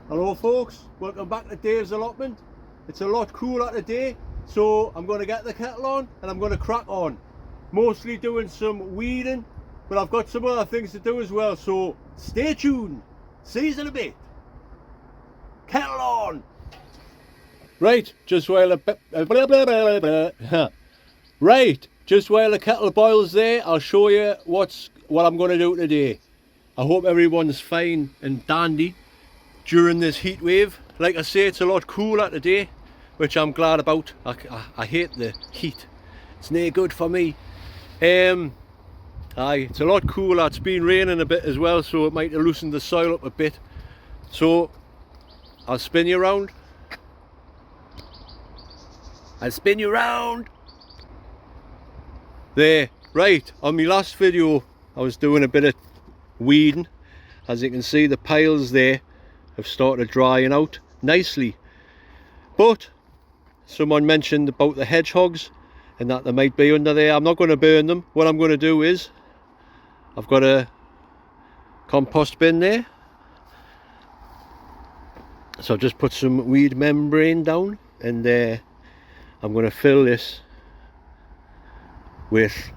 Hello folks, welcome back to Dave's Allotment. It's a lot cooler today, so I'm going to get the kettle on and I'm going to crack on. Mostly doing some weeding, but I've got some other things to do as well, so stay tuned. See you in a bit. Kettle on! Right, just while the right, just while the kettle boils there, I'll show you what I'm going to do today. I hope everyone's fine and dandy during this heat wave. Like I say, it's a lot cooler today, which I'm glad about. I hate the heat. It's no good for me. It's a lot cooler. It's been raining a bit as well, so it might have loosened the soil up a bit. So I'll spin you around. I'll spin you around. There. Right, on my last video I was doing a bit of weeding. As you can see, the piles there have started drying out nicely, but someone mentioned about the hedgehogs and that they might be under there. I'm not going to burn them. What I'm going to do is, I've got a compost bin there, so I've just put some weed membrane down, and I'm going to fill this with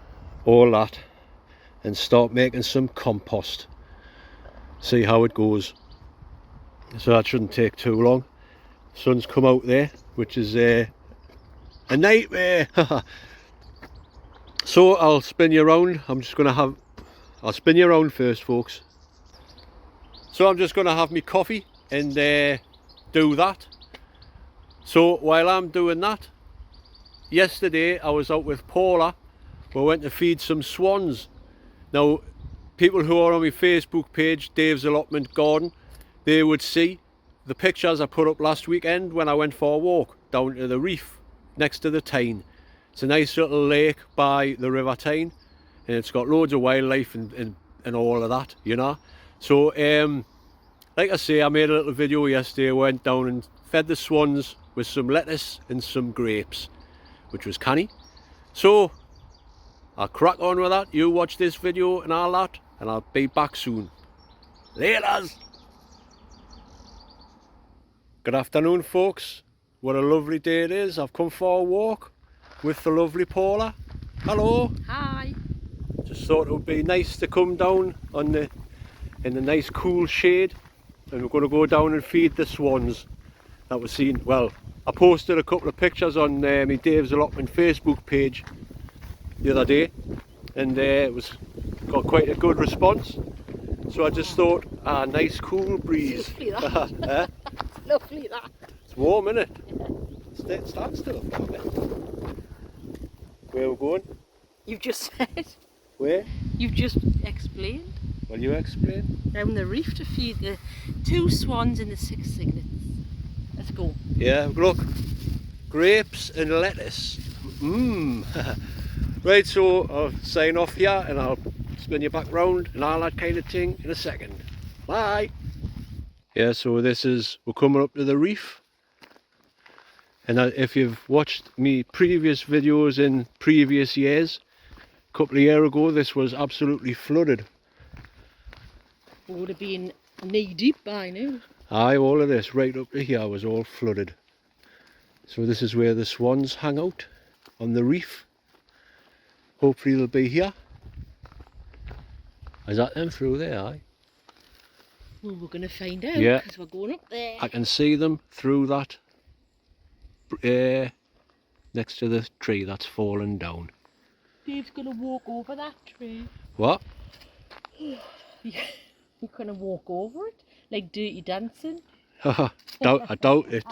all that and start making some compost. See how it goes. So that shouldn't take too long. Sun's come out there, which is a nightmare. So I'll spin you around. I'll spin you around first, folks. So I'm just going to have my coffee and do that. So while I'm doing that, yesterday I was out with Paula. We went to feed some swans. Now, people who are on my Facebook page, Dave's Allotment Garden, they would see the pictures I put up last weekend when I went for a walk down to the Reef next to the Ting. It's a nice little lake by the River Ting, and it's got loads of wildlife and all of that, you know. So like I say, I made a little video yesterday. I went down and fed the swans with some lettuce and some grapes, which was canny. So I'll crack on with that. You watch this video and all that, and I'll be back soon. Laters! Good afternoon, folks. What a lovely day it is. I've come for a walk with the lovely Paula. Hello. Hi. Just thought it would be nice to come down in the nice cool shade, and we're going to go down and feed the swans that we've seen. Well, I posted a couple of pictures on my Dave's Allotment Facebook page the other day, and it got quite a good response. So I just thought, nice cool breeze. Lovely that. Lovely that. It's warm, isn't it? Stand still for a bit. Where are we going? You've just said. Where? You've just explained. Will you explain? Down the reef to feed the 2 swans and the 6 cygnets. Let's go. Yeah, look. Grapes and lettuce. Right, so I'll sign off here and I'll spin you back round and all that kind of thing in a second. Bye! Yeah, so we're coming up to the reef, and if you've watched me previous videos in previous years, a couple of years ago this was absolutely flooded. It would have been knee deep by now. Aye, all of this right up to here was all flooded. So this is where the swans hang out, on the reef. Hopefully they'll be here. Is that them through there, aye? Well, we're going to find out, yeah, because we're going up there. I can see them through that next to the tree that's fallen down. Dave's going to walk over that tree. What? You're going to walk over it like Dirty Dancing. I doubt it.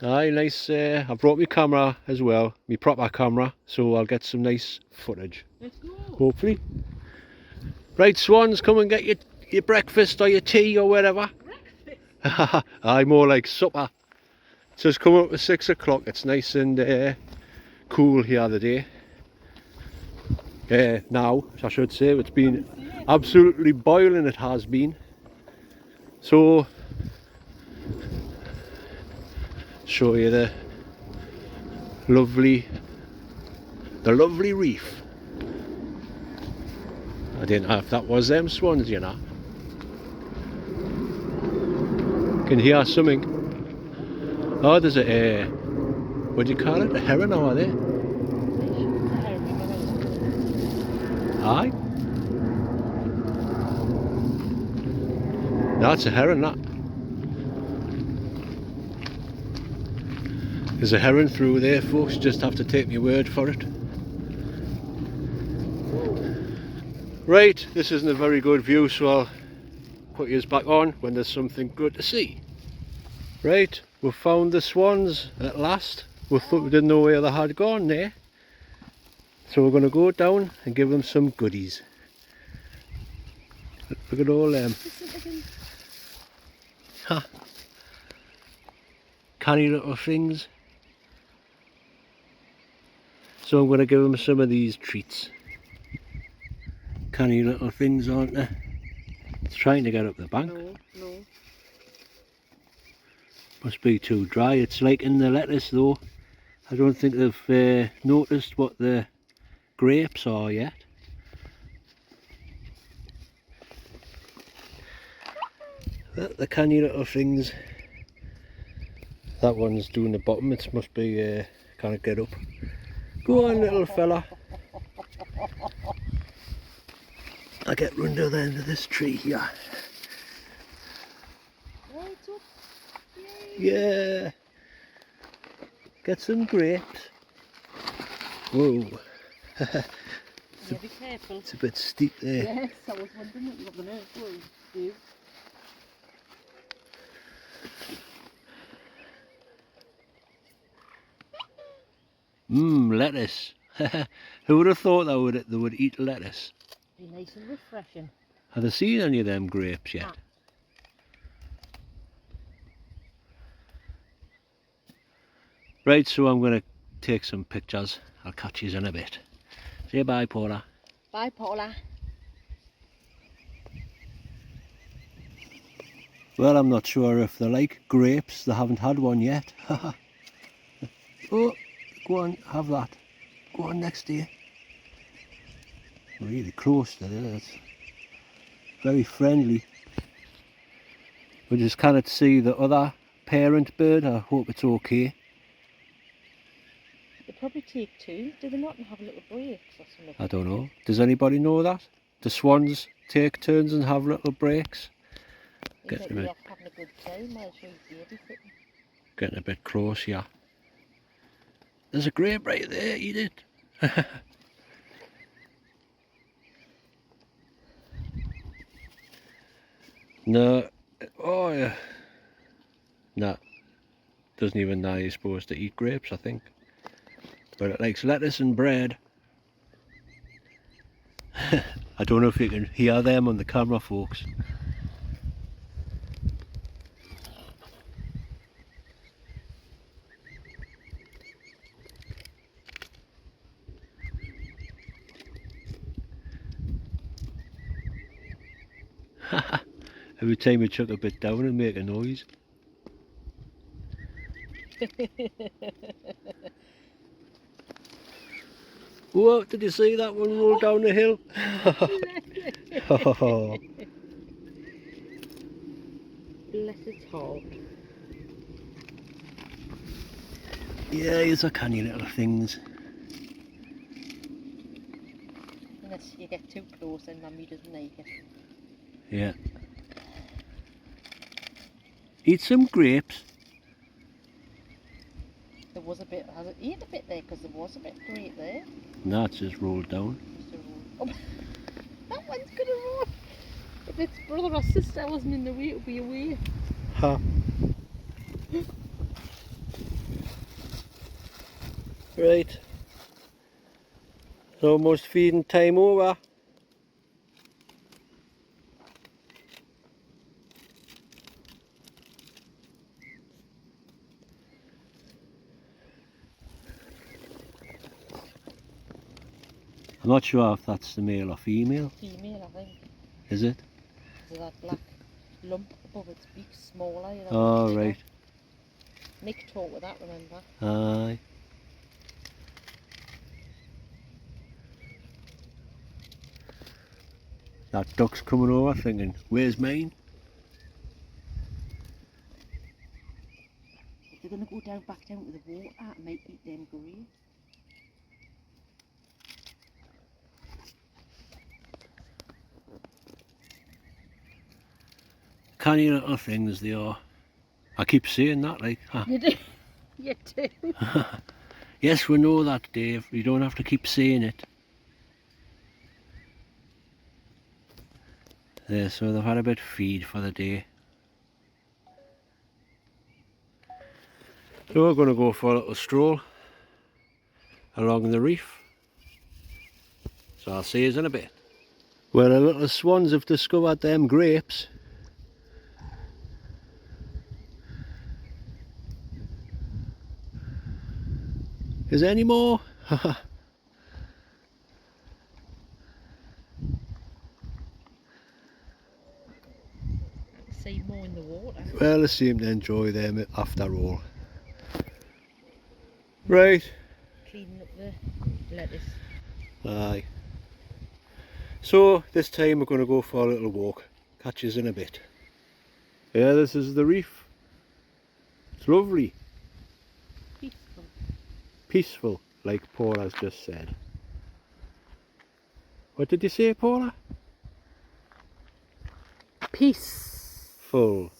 Aye, nice. I brought my camera as well, my proper camera, so I'll get some nice footage. Let's go. Hopefully. Right, swans, come and get your breakfast or your tea or whatever. Breakfast? Aye, more like supper. So it's coming up at 6 o'clock. It's nice and cool here today. Now, I should say, it's been absolutely boiling, it has been. So, show you the lovely reef. I didn't know if that was them swans, you know. can hear something. Oh, there's a, what do you call it? A heron over there. Aye. That's a heron, that. There's a heron through there, folks. Just have to take my word for it. Right, this isn't a very good view, so I'll put yours back on when there's something good to see. Right, we've found the swans at last. We thought we didn't know where they had gone there. So we're going to go down and give them some goodies. Look at all them. Ha! Canny little things. So I'm going to give them some of these treats. Canny little things, aren't they? It's trying to get up the bank. No. Must be too dry. It's like in the lettuce though. I don't think they've noticed what the grapes are yet. But the canny little things. That one's doing the bottom. It must be can't get up. Go on, little fella. I'll get under the end of this tree here. Yeah. Get some grapes. Whoa. Yeah, be careful. It's a bit steep there. Yes, I was wondering what you were going to do. Lettuce. Who would have thought they would eat lettuce? Be nice and refreshing. Have they seen any of them grapes yet? Ah. Right, so I'm going to take some pictures. I'll catch you in a bit. Say bye, Paula. Bye, Paula. Well, I'm not sure if they like grapes. They haven't had one yet. Oh, go on, have that. Go on next to you. Really close to there. It's very friendly. We just cannot see the other parent bird. I hope it's okay. They probably take two. Do they not have little breaks or something? I don't know. Does anybody know that? Do swans take turns and have little breaks? Getting a having a good time while she's babysitting. Getting a bit close, yeah. There's a grape right there, eat it. No, oh yeah. No, doesn't even know you're supposed to eat grapes, I think. But it likes lettuce and bread. I don't know if you can hear them on the camera, folks. Every time you chuck a bit down and make a noise. Whoa, did you see that one roll down the hill? Oh. Bless its heart. Yeah, these are canny little things. Unless you get too close and Mummy doesn't like it. Yeah. Eat some grapes. There was a bit, has it eaten a bit there? Because there was a bit grape there. No, it's just rolled down. Oh, that one's going to roll. If its brother or sister wasn't in the way, it would be away. Ha. Right. It's almost feeding time over. I'm not sure if that's the male or female. Female, I think. Is it? Is that black lump above its beak smaller? You know, Oh, right. Nick taught with that, remember? Aye. That duck's coming over thinking, where's mine? they're going to go down back down to the water, it might eat them grapes. Canny little things they are. I keep saying that, like. Huh? You do. You do. Yes, we know that, Dave. You don't have to keep saying it. There, so they've had a bit of feed for the day. So we're going to go for a little stroll along the reef. So I'll see you in a bit. Well, the little swans have discovered them grapes. Is there any more? See more in the water. Well, they seem to enjoy them after all. Right. Cleaning up the lettuce. Aye. So this time we're going to go for a little walk. Catch us in a bit. Yeah, this is the reef. It's lovely. Peaceful. Peaceful, like Paula's just said. What did you say, Paula? Peaceful.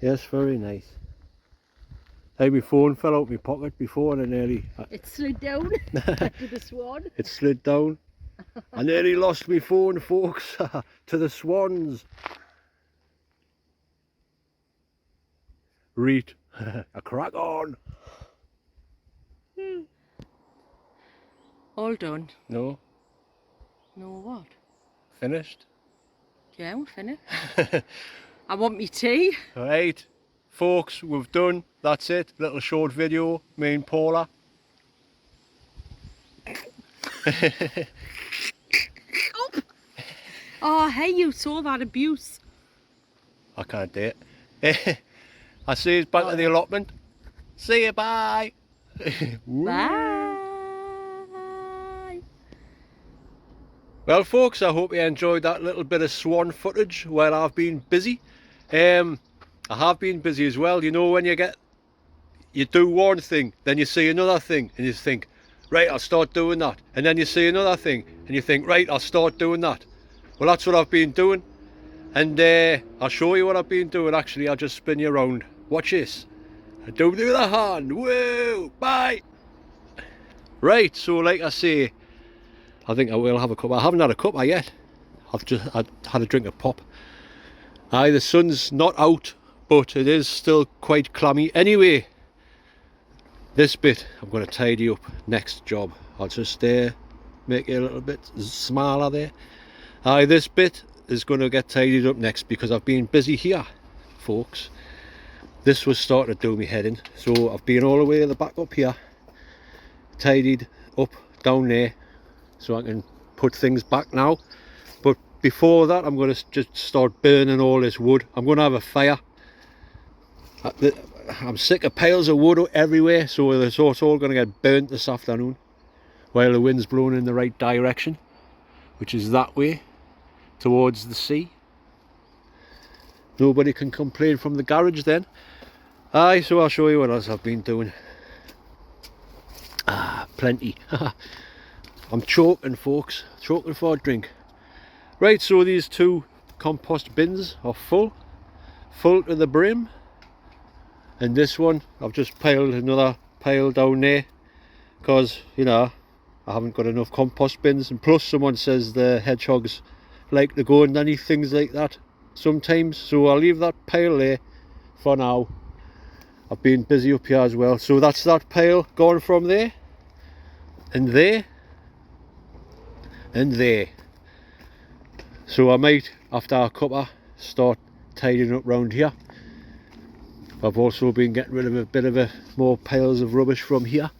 Yes, very nice. Hey, my phone fell out my pocket before and I nearly... It slid down to the swan. It slid down. I nearly lost my phone, folks, to the swans. Reet, a crack on. All done. No, No what? finished. Yeah, we're finished. I want me tea. Right, folks, we've done. That's it. Little short video, me and Paula. Oh, hey, you saw that abuse. I can't do it. I see you back at the allotment. See you, bye. Bye. Well, folks, I hope you enjoyed that little bit of swan footage while I've been busy. I have been busy as well. You know, when you do one thing, then you see another thing, and you think, right, I'll start doing that. And then you see another thing, and you think, right, I'll start doing that. Well, that's what I've been doing. And I'll show you what I've been doing. Actually, I'll just spin you around. Watch this. I do the other hand. Whoa, bye. Right, so like I say, I think I will have a cup. I haven't had a cup yet. I've had a drink of pop. Aye, the sun's not out, but it is still quite clammy. Anyway, this bit I'm going to tidy up next job. I'll just make it a little bit smaller there. Aye, this bit is going to get tidied up next because I've been busy here, folks. This was starting to do me head in, so I've been all the way to the back up here, tidied up down there, so I can put things back now. But before that, I'm going to just start burning all this wood. I'm going to have a fire. I'm sick of piles of wood everywhere, so it's all going to get burnt this afternoon while the wind's blowing in the right direction, which is that way towards the sea. Nobody can complain from the garage then. Aye, so I'll show you what else I've been doing. Plenty. I'm choking, folks, choking for a drink. Right, so these two compost bins are full to the brim, and this one I've just piled another pile down there because, you know, I haven't got enough compost bins, and plus someone says the hedgehogs like to go underneath things like that sometimes, so I'll leave that pile there for now. I've been busy up here as well, so that's that pile going from there and there and there. So I might, after a cuppa, start tidying up round here. I've also been getting rid of a bit of more piles of rubbish from here.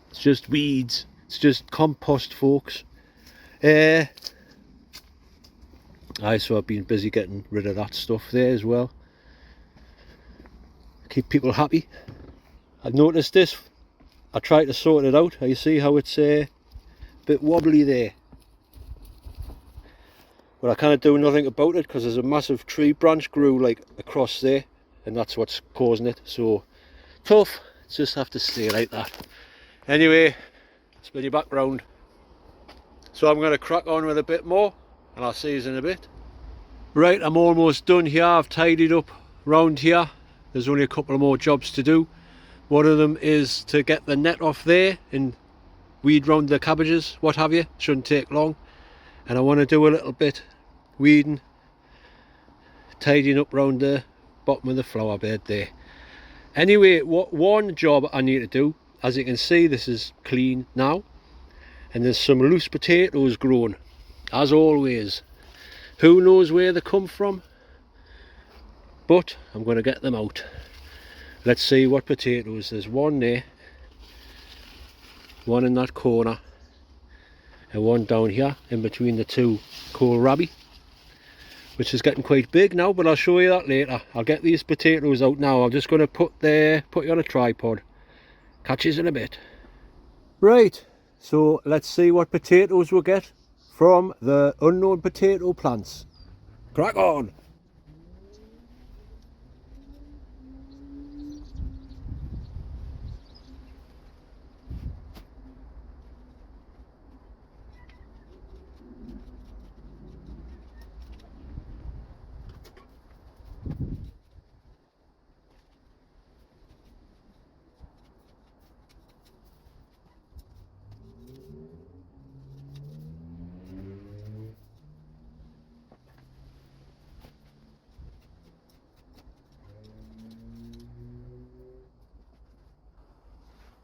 It's just weeds, it's just compost, folks. Aye, so I've been busy getting rid of that stuff there as well. Keep people happy. I've noticed this. I tried to sort it out. You see how it's a bit wobbly there, but I can't do nothing about it because there's a massive tree branch grew like across there, and that's what's causing it. So tough, just have to stay like that. Anyway, spin you back round. So I'm going to crack on with a bit more, and I'll see you in a bit. Right, I'm almost done here. I've tidied up round here. There's only a couple of more jobs to do. One of them is to get the net off there and weed round the cabbages, what have you. Shouldn't take long. And I want to do a little bit weeding, tidying up round the bottom of the flower bed there. Anyway, one job I need to do, as you can see, this is clean now, and there's some loose potatoes growing, as always. Who knows where they come from, but I'm going to get them out. Let's see what potatoes. There's one there, one in that corner, and one down here in between the two kohlrabi, which is getting quite big now, but I'll show you that later. I'll get these potatoes out now. I'm just going to put you on a tripod. Catch you in a bit. Right, so let's see what potatoes we'll get from the unknown potato plants. Crack on!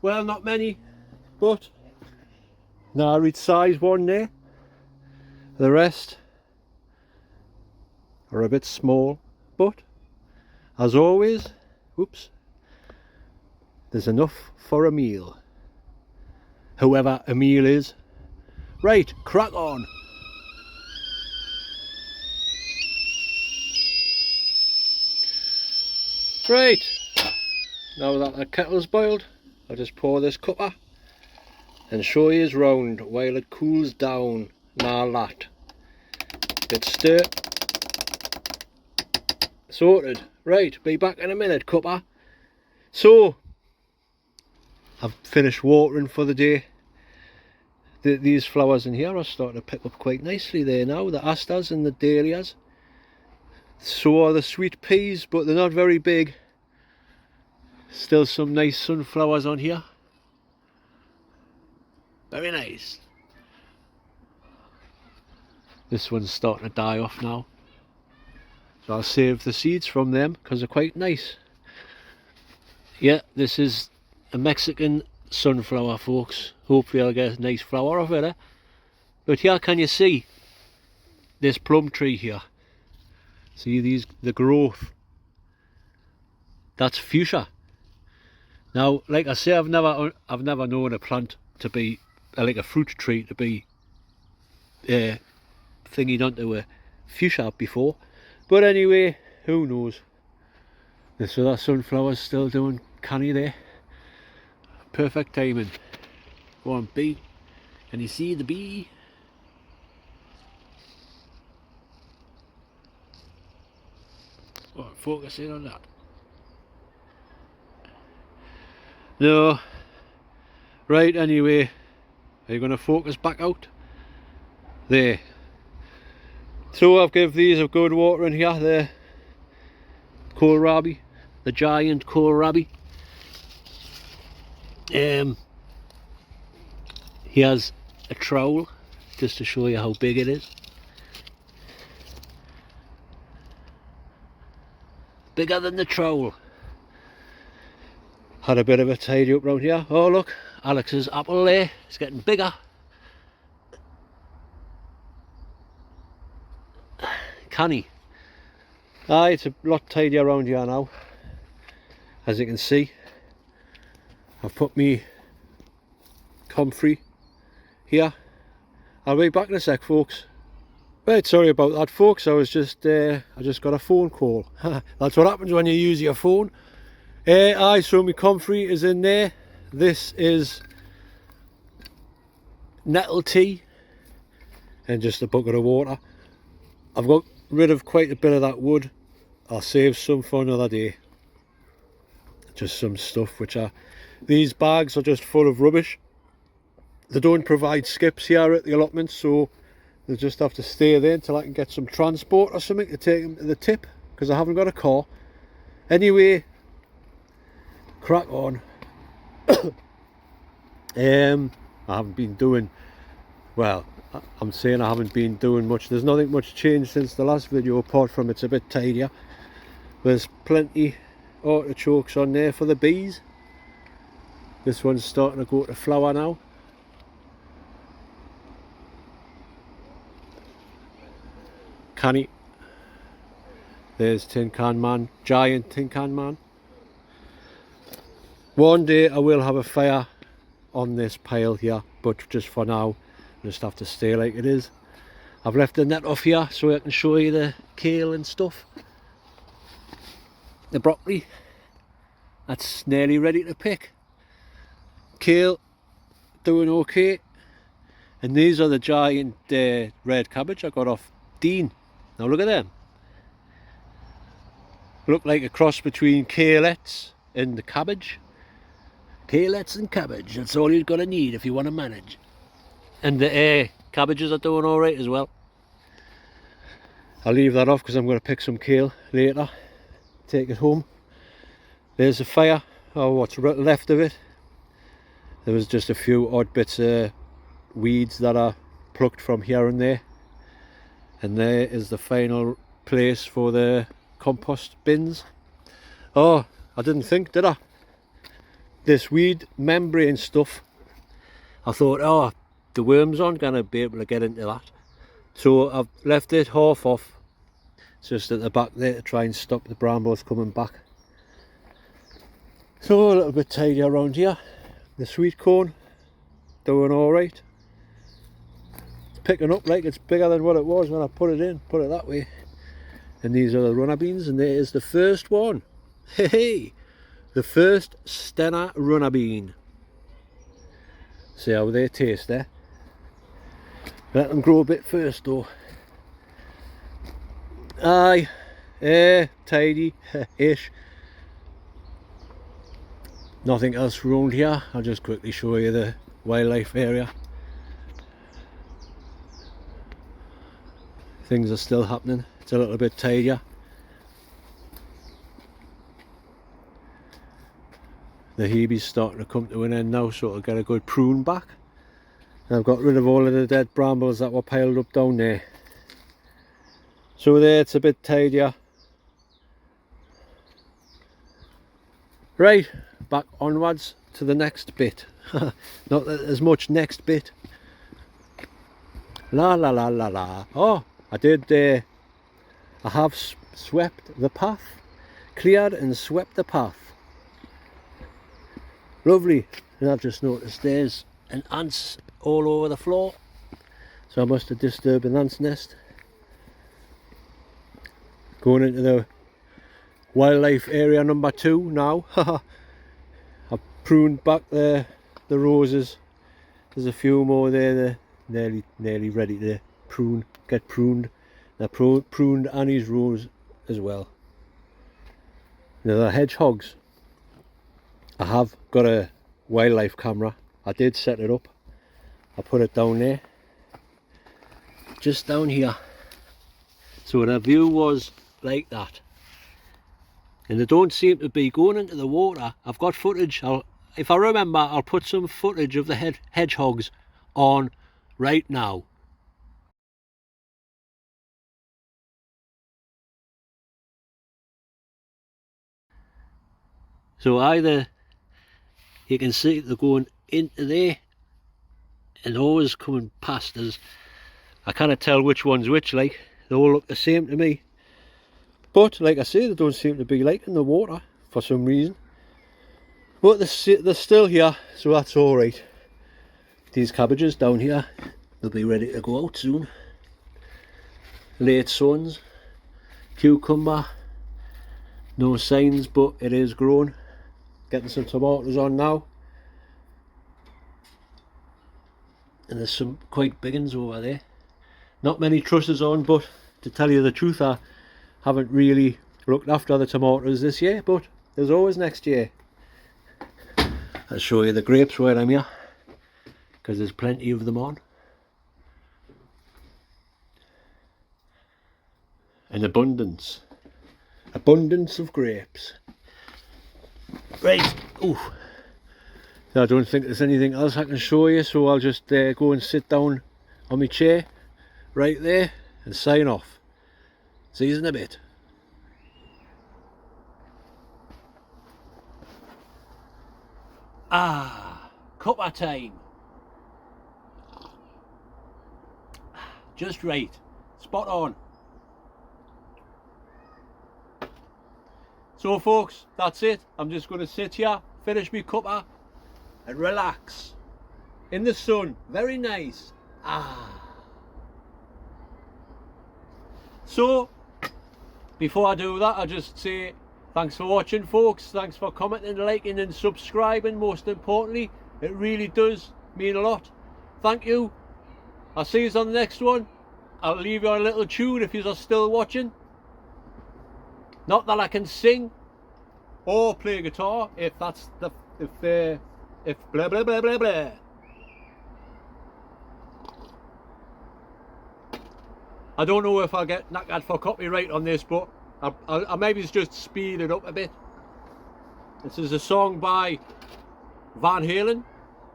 Well, not many, but now I read size one there. The rest are a bit small, but as always, whoops, there's enough for a meal. Whoever a meal is. Right, crack on. Right, now that the kettle's boiled, I'll just pour this cuppa and show you round while it cools down. Now that bit stir, sorted. Right, be back in a minute, cuppa. So I've finished watering for the day. These flowers in here are starting to pick up quite nicely there now, the asters and the dahlias. So are the sweet peas, but they're not very big. Still some nice sunflowers on here. Very nice. This one's starting to die off now, so I'll save the seeds from them because they're quite nice. Yeah, this is a Mexican sunflower, folks. Hopefully I'll get a nice flower off it. But here, can you see this plum tree here? See the growth? That's fuchsia. Now, like I say, I've never known a plant to be like a fruit tree to be thingied onto a fuchsia before. But anyway, who knows? So that sunflower's still doing canny there. Perfect timing. Go on, bee. Can you see the bee? Oh, focus in on that. No. Right, anyway. Are you going to focus back out? There. So I've given these a good water in here. The kohlrabi. The giant kohlrabi. Here's a trowel, just to show you how big it is. Bigger than the trowel. Had a bit of a tidy up round here. Oh look, Alex's apple there, it's getting bigger. Canny. Aye, it's a lot tidier around here now. As you can see, I've put me comfrey here. I'll be back in a sec, folks. Right, sorry about that, folks. I just got a phone call. That's what happens when you use your phone. Aye, so my comfrey is in there. This is nettle tea and just a bucket of water. I've got rid of quite a bit of that wood. I'll save some for another day. just some stuff which are, these bags are just full of rubbish. They don't provide skips here at the allotment, so they just have to stay there until I can get some transport or something to take them to the tip, because I haven't got a car. Anyway, crack on. I haven't been doing, well, I'm saying I haven't been doing much. There's nothing much changed since the last video, apart from it's a bit tidier. There's plenty artichokes on there for the bees. This one's starting to go to flower now. Canny. There's Tin Can Man, giant Tin Can Man. One day I will have a fire on this pile here, but just for now I just have to stay like it is. I've left the net off here so I can show you the kale and stuff. The broccoli, that's nearly ready to pick. Kale doing okay, and these are the giant red cabbage I got off Dean. Now look at them. Look like a cross between kaleettes and the cabbage. Kaleettes and cabbage, that's all you've got to need if you want to manage. And the cabbages are doing alright as well. I'll leave that off because I'm going to pick some kale later, take it home. There's a fire, or what's left of it. There was just a few odd bits of weeds that are plucked from here and there. And there is the final place for the compost bins. Oh, I didn't think, did I? This weed membrane stuff, I thought, oh, the worms aren't going to be able to get into that. So I've left it half off, just at the back there, to try and stop the brambles coming back. So a little bit tidy around here. The sweet corn, doing alright. It's picking up like it's bigger than what it was when I put it in, put it that way. And these are the runner beans, and there is the first one. Hey, hey, the first Stenner runner bean. See how they taste there. Let them grow a bit first though. Aye, tidy-ish. Nothing else around here. I'll just quickly show you the wildlife area. Things are still happening. It's a little bit tidier. The hebe's starting to come to an end now, so I'll get a good prune back. And I've got rid of all of the dead brambles that were piled up down there. So there, it's a bit tidier. Right, back onwards to the next bit. Not that there's much next bit. La la la la la. Oh, I did, I have swept the path. Cleared and swept the path. Lovely. And I've just noticed there's an ants all over the floor. So I must have disturbed an ant's nest. Going into the wildlife area number 2 now. I've pruned back the roses. There's a few more there. They're nearly ready to get pruned. I pruned Annie's rose as well. Now the hedgehogs, I have got a wildlife camera. I did set it up. I put it down there, just down here, so the view was like that. And they don't seem to be going into the water. I've got footage. If I remember, I'll put some footage of the hedgehogs on right now. So either you can see they're going into there and always coming past us. I can't tell which one's which, like, they all look the same to me. But like I say, they don't seem to be liking the water for some reason. But they're still here, so that's alright. These cabbages down here, they'll be ready to go out soon. Late Swans, cucumber, no signs, but it is growing. Getting some tomatoes on now. And there's some quite big ones over there. Not many trusses on, but to tell you the truth, I haven't really looked after the tomatoes this year, but there's always next year. I'll show you the grapes while I'm here, because there's plenty of them on. An abundance of grapes. Right, ooh. I don't think there's anything else I can show you, so I'll just go and sit down on my chair right there and sign off. See you in a bit. Cuppa time. Just right. Spot on. So folks, that's it. I'm just going to sit here, finish my cuppa and relax. In the sun. Very nice. So, before I do that, I'll just say thanks for watching, folks. Thanks for commenting, liking and subscribing. Most importantly, it really does mean a lot. Thank you. I'll see you on the next one. I'll leave you a little tune if you're still watching. Not that I can sing or play guitar, if that's the if blah blah blah blah blah. I don't know if I'll get knocked for copyright on this, but I maybe just speed it up a bit. This is a song by Van Halen.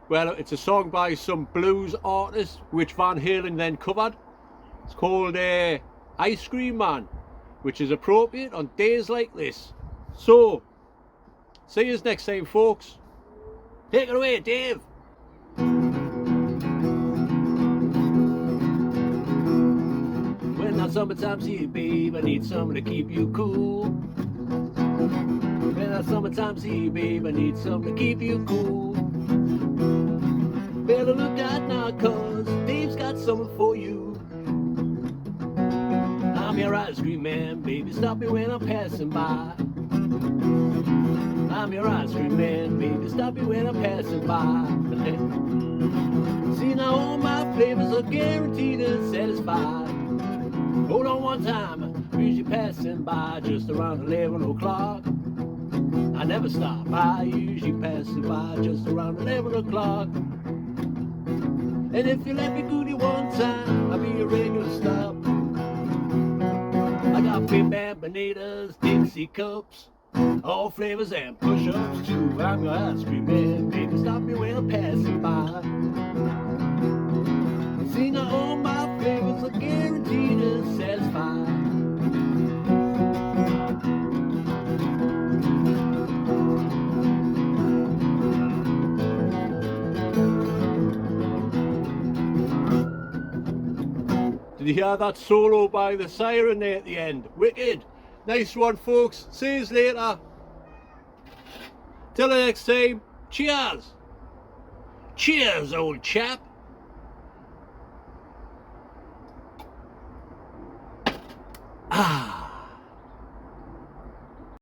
Well, it's a song by some blues artist which Van Halen then covered. It's called Ice Cream Man, which is appropriate on days like this. So, see you next time, folks. Take it away, Dave. When that summertime's here, babe, I need someone to keep you cool. When that summertime's here, babe, I need someone to keep you cool. Better look out now, cause Dave's got something for you. I'm your ice cream man, baby, stop me when I'm passing by. I'm your ice cream man, baby, stop me when I'm passing by. See, now all my flavors are guaranteed and satisfied. Hold on one time, usually passing by just around 11 o'clock. I never stop, I usually passing by just around 11 o'clock. And if you let me goody one time, I'll be a regular stop. I got big bad bananas, Dixie cups, all flavors and push-ups too. I'm your ice cream man, baby, stop me when I'm passing by. See, now all my flavors are guaranteed and satisfied. Did you hear that solo by the siren there at the end? Wicked. Nice one, folks. See you later. Till the next time. Cheers. Cheers, old chap. Ah.